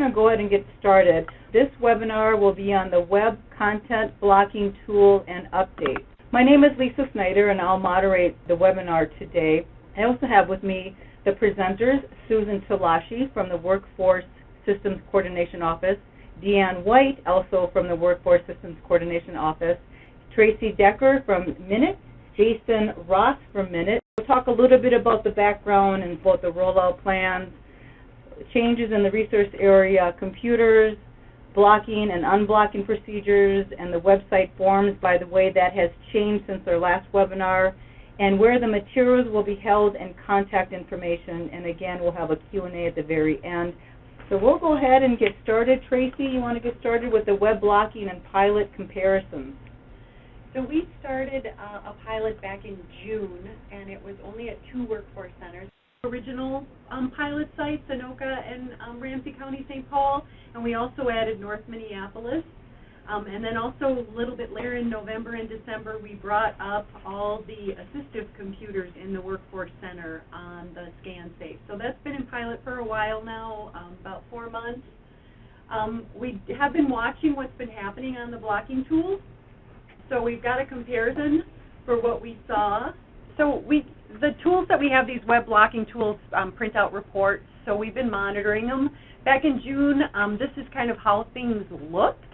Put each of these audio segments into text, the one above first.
to go ahead and get started. This webinar will be on the web content blocking tool and update. My name is Lisa Snyder, and I'll moderate the webinar today. I also have with me the presenters, Susan Talashi from the Workforce Systems Coordination Office, Deanne White, also from the Workforce Systems Coordination Office, Tracy Decker from Minute, Jason Ross from Minute. We'll talk a little bit about the background and about the rollout plans, changes in the resource area, computers, blocking and unblocking procedures, and the website forms, by the way, that has changed since our last webinar, and where the materials will be held and contact information. And again, we'll have a Q&A at the very end. So we'll go ahead and get started. Tracy, you want to get started with the web blocking and pilot comparisons? So we started a pilot back in June, and it was only at 2 workforce centers. Original pilot sites, Anoka and Ramsey County, St. Paul, and we also added North Minneapolis. And then also a little bit later in November and December, we brought up all the assistive computers in the workforce center on the ScanSafe. So that's been in pilot for a while now, about 4 months. We have been watching what's been happening on the blocking tools. So we've got a comparison for what we saw. So the tools that we have, these web blocking tools, print out reports. So we've been monitoring them. Back in June, this is kind of how things looked.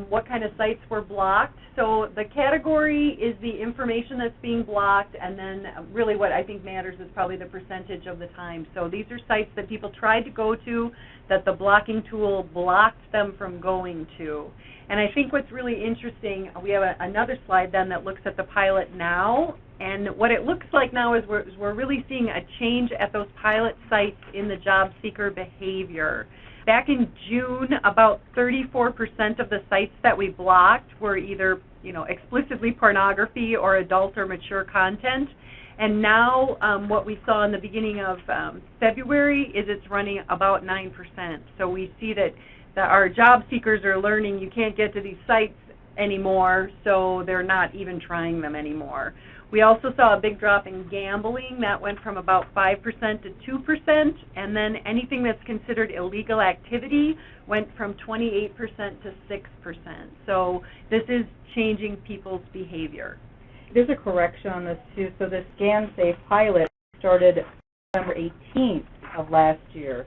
What kind of sites were blocked. So the category is the information that's being blocked, and then really what I think matters is probably the percentage of the time. So these are sites that people tried to go to that the blocking tool blocked them from going to. And I think what's really interesting, we have another slide then that looks at the pilot now, and what it looks like now is we're really seeing a change at those pilot sites in the job seeker behavior. Back in June, about 34% of the sites that we blocked were either, explicitly pornography or adult or mature content. And now what we saw in the beginning of February is it's running about 9%. So we see that our job seekers are learning you can't get to these sites anymore, so they're not even trying them anymore. We also saw a big drop in gambling. That went from about 5% to 2%, and then anything that's considered illegal activity went from 28% to 6%. So this is changing people's behavior. There's a correction on this too. So the ScanSafe pilot started December 18th of last year.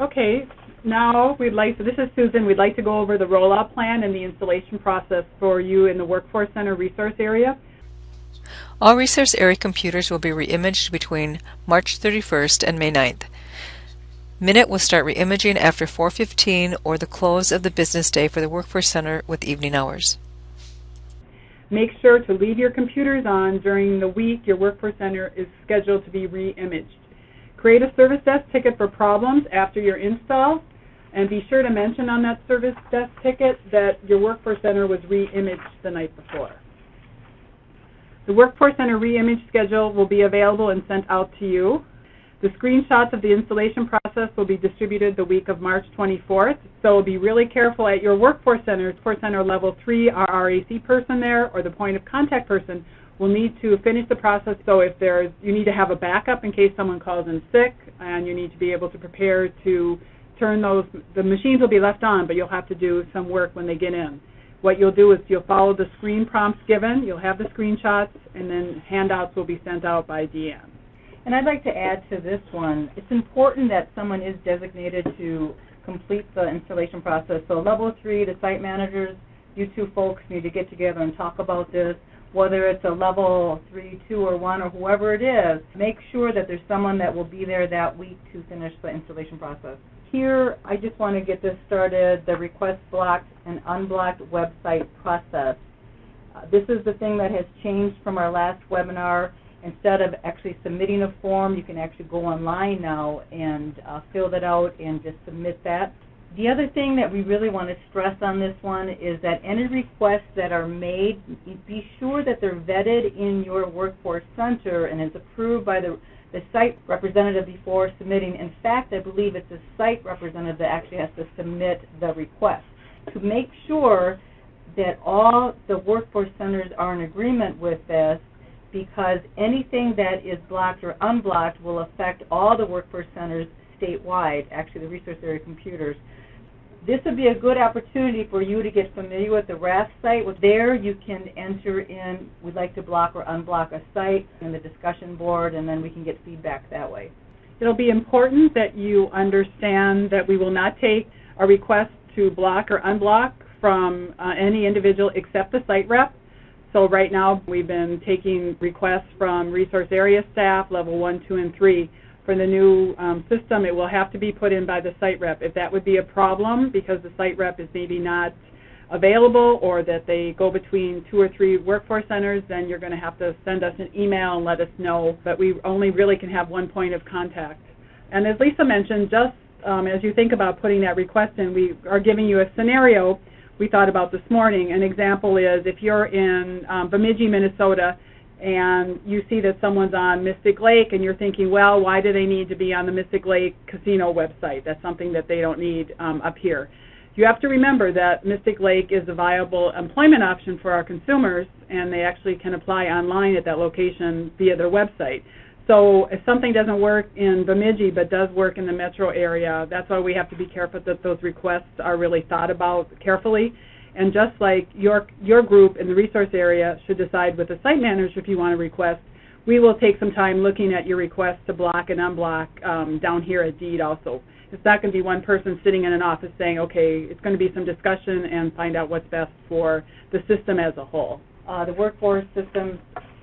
Okay, now this is Susan, we'd like to go over the rollout plan and the installation process for you in the Workforce Center resource area. All resource area computers will be reimaged between March 31st and May 9th. Minute will start reimaging after 4:15 or the close of the business day for the Workforce Center with evening hours. Make sure to leave your computers on during the week your Workforce Center is scheduled to be reimaged. Create a service desk ticket for problems after your install, and be sure to mention on that service desk ticket that your Workforce Center was reimaged the night before. The Workforce Center reimage schedule will be available and sent out to you. The screenshots of the installation process will be distributed the week of March 24th, so be really careful at your Workforce Center. Workforce Center Level 3, our RAC person there, or the point of contact person, will need to finish the process. So if you need to have a backup in case someone calls in sick, and you need to be able to prepare to turn the machines will be left on, but you'll have to do some work when they get in. What you'll do is you'll follow the screen prompts given, you'll have the screenshots, and then handouts will be sent out by Deanne. And I'd like to add to this one, it's important that someone is designated to complete the installation process. So Level 3, the site managers, you two folks need to get together and talk about this. Whether it's a Level 3, 2, or 1, or whoever it is, make sure that there's someone that will be there that week to finish the installation process. Here, I just want to get this started, the request blocked and unblocked website process. This is the thing that has changed from our last webinar. Instead of actually submitting a form, you can actually go online now and fill that out and just submit that. The other thing that we really want to stress on this one is that any requests that are made, be sure that they're vetted in your Workforce Center and is approved by the site representative before submitting. In fact, I believe it's the site representative that actually has to submit the request. To make sure that all the Workforce Centers are in agreement with this, because anything that is blocked or unblocked will affect all the Workforce Centers statewide, actually the resource area computers. This would be a good opportunity for you to get familiar with the RAF site. There you can enter in, we'd like to block or unblock a site in the discussion board, and then we can get feedback that way. It'll be important that you understand that we will not take a request to block or unblock from any individual except the site rep. So right now we've been taking requests from resource area staff, level 1, 2, and 3. For the new system, it will have to be put in by the site rep. If that would be a problem because the site rep is maybe not available or that they go between 2 or 3 workforce centers, then you're going to have to send us an email and let us know. But we only really can have one point of contact. And as Lisa mentioned, just as you think about putting that request in, we are giving you a scenario we thought about this morning. An example is if you're in Bemidji, Minnesota, and you see that someone's on Mystic Lake, and you're thinking, well, why do they need to be on the Mystic Lake casino website? That's something that they don't need up here. You have to remember that Mystic Lake is a viable employment option for our consumers, and they actually can apply online at that location via their website. So if something doesn't work in Bemidji but does work in the metro area, that's why we have to be careful that those requests are really thought about carefully. And just like your group in the resource area should decide with the site manager if you want to request, we will take some time looking at your request to block and unblock down here at DEED also. It's not going to be one person sitting in an office saying, okay, it's going to be some discussion and find out what's best for the system as a whole. The Workforce Systems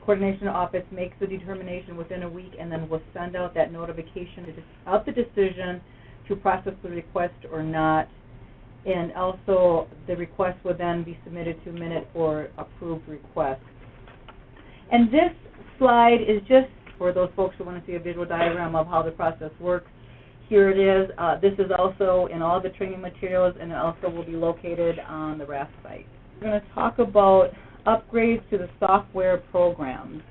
Coordination Office makes the determination within a week, and then we'll send out that notification of the decision to process the request or not. And also, the request will then be submitted to Minute for approved request. And this slide is just for those folks who want to see a visual diagram of how the process works. Here it is. This is also in all the training materials, and it also will be located on the RAF site. We're going to talk about upgrades to the software programs.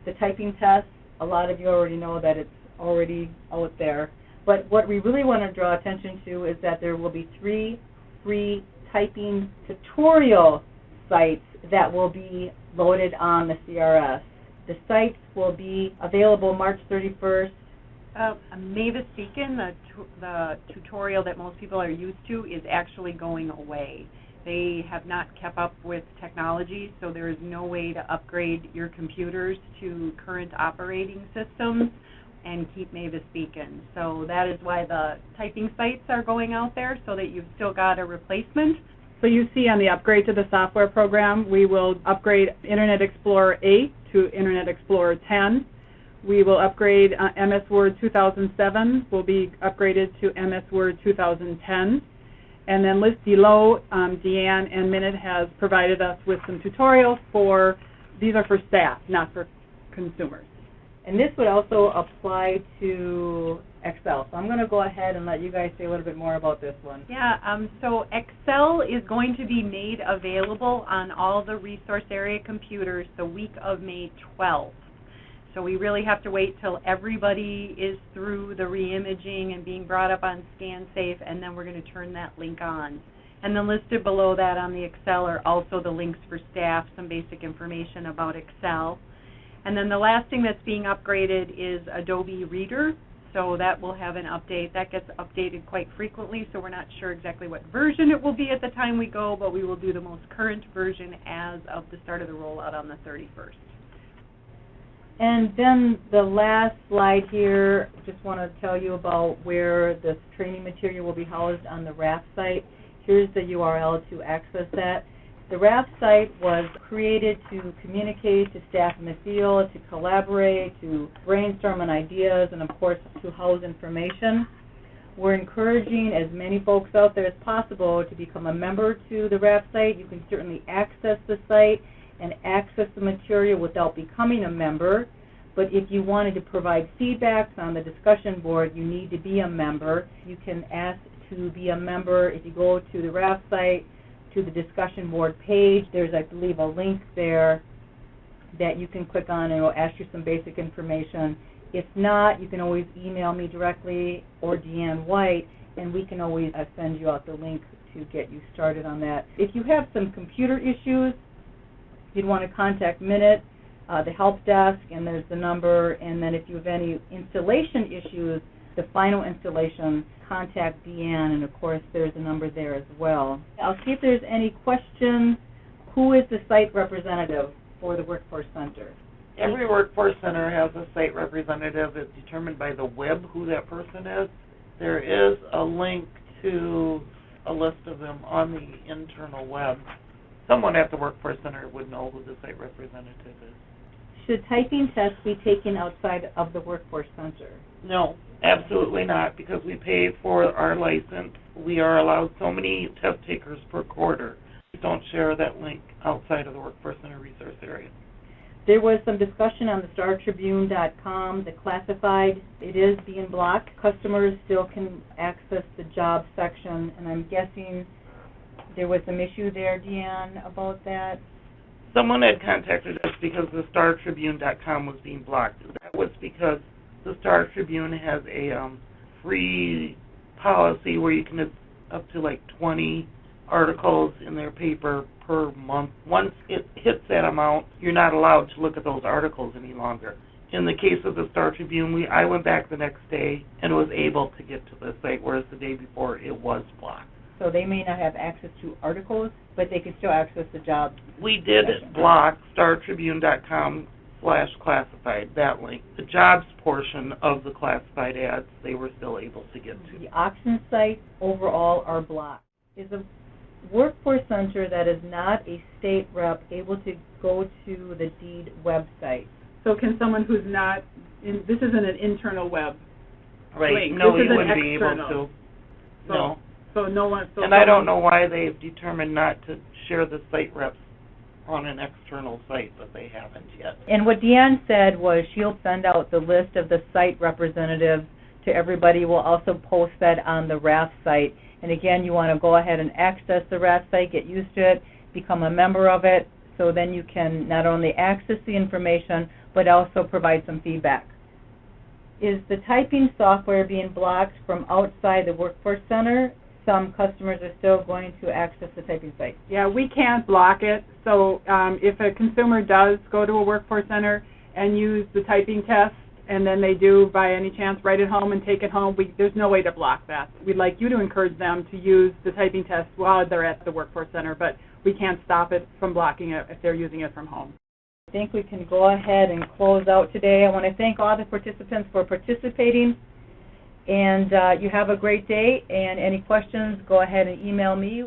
The typing test, a lot of you already know that it's already out there. But what we really want to draw attention to is that there will be 3 free typing tutorial sites that will be loaded on the CRS. The sites will be available March 31st. Mavis Beacon, the tutorial that most people are used to, is actually going away. They have not kept up with technology, so there is no way to upgrade your computers to current operating systems and keep Mavis Beacon. So that is why the typing sites are going out there, so that you've still got a replacement. So you see on the upgrade to the software program, we will upgrade Internet Explorer 8 to Internet Explorer 10. We will upgrade MS Word 2007 will be upgraded to MS Word 2010. And then listed below, Deanne and Minute has provided us with some tutorials for, these are for staff, not for consumers. And this would also apply to Excel. So I'm going to go ahead and let you guys say a little bit more about this one. Yeah, so Excel is going to be made available on all the resource area computers the week of May 12th. So we really have to wait till everybody is through the reimaging and being brought up on ScanSafe, and then we're going to turn that link on. And then listed below that on the Excel are also the links for staff, some basic information about Excel. And then the last thing that's being upgraded is Adobe Reader. So that will have an update. That gets updated quite frequently, so we're not sure exactly what version it will be at the time we go, but we will do the most current version as of the start of the rollout on the 31st. And then the last slide here, just want to tell you about where this training material will be housed on the RAF site. Here's the URL to access that. The RAF site was created to communicate to staff in the field, to collaborate, to brainstorm on ideas, and of course to house information. We're encouraging as many folks out there as possible to become a member to the RAF site. You can certainly access the site and access the material without becoming a member. But if you wanted to provide feedback on the discussion board, you need to be a member. You can ask to be a member if you go to the RAF site, to the discussion board page. There's, I believe, a link there that you can click on, and it will ask you some basic information. If not, you can always email me directly or Deanne White, and we can always send you out the link to get you started on that. If you have some computer issues, you'd want to contact Minute, the help desk, and there's the number. And then if you have any installation issues the final installation, contact Deanne, and of course there's a number there as well. I'll see if there's any questions. Who is the site representative for the Workforce Center? Every Workforce Center has a site representative. It's determined by the web who that person is. There is a link to a list of them on the internal web. Someone at the Workforce Center would know who the site representative is. Should typing tests be taken outside of the Workforce Center? No, absolutely not, because we pay for our license. We are allowed so many test takers per quarter. We don't share that link outside of the Workforce Center resource area. There was some discussion on the StarTribune.com, the classified. It is being blocked. Customers still can access the job section, and I'm guessing there was some issue there, Deanne, about that. Someone had contacted us because the StarTribune.com was being blocked. That was because the Star Tribune has a free policy where you can have up to like 20 articles in their paper per month. Once it hits that amount, you're not allowed to look at those articles any longer. In the case of the Star Tribune, I went back the next day and was able to get to the site, whereas the day before it was blocked. So they may not have access to articles, but they can still access the job. We did block StarTribune.com/classified, that link. The jobs portion of the classified ads, they were still able to get to. The auction sites overall are blocked. Is a Workforce Center that is not a state rep able to go to the deed website? So can someone who's not, this isn't an internal web Right, link. no, This you is wouldn't an be able external. to. No. So no one. So And I don't know why they've determined not to share the site reps on an external site, but they haven't yet. And what Deanne said was she'll send out the list of the site representatives to everybody. We'll also post that on the RAF site. And again, you want to go ahead and access the RAF site, get used to it, become a member of it, so then you can not only access the information, but also provide some feedback. Is the typing software being blocked from outside the Workforce Center? Some customers are still going to access the typing site. Yeah, we can't block it. So if a consumer does go to a Workforce Center and use the typing test, and then they do, by any chance, write it home and take it home, there's no way to block that. We'd like you to encourage them to use the typing test while they're at the Workforce Center, but we can't stop it from blocking it if they're using it from home. I think we can go ahead and close out today. I want to thank all the participants for participating, and you have a great day. And any questions, go ahead and email me.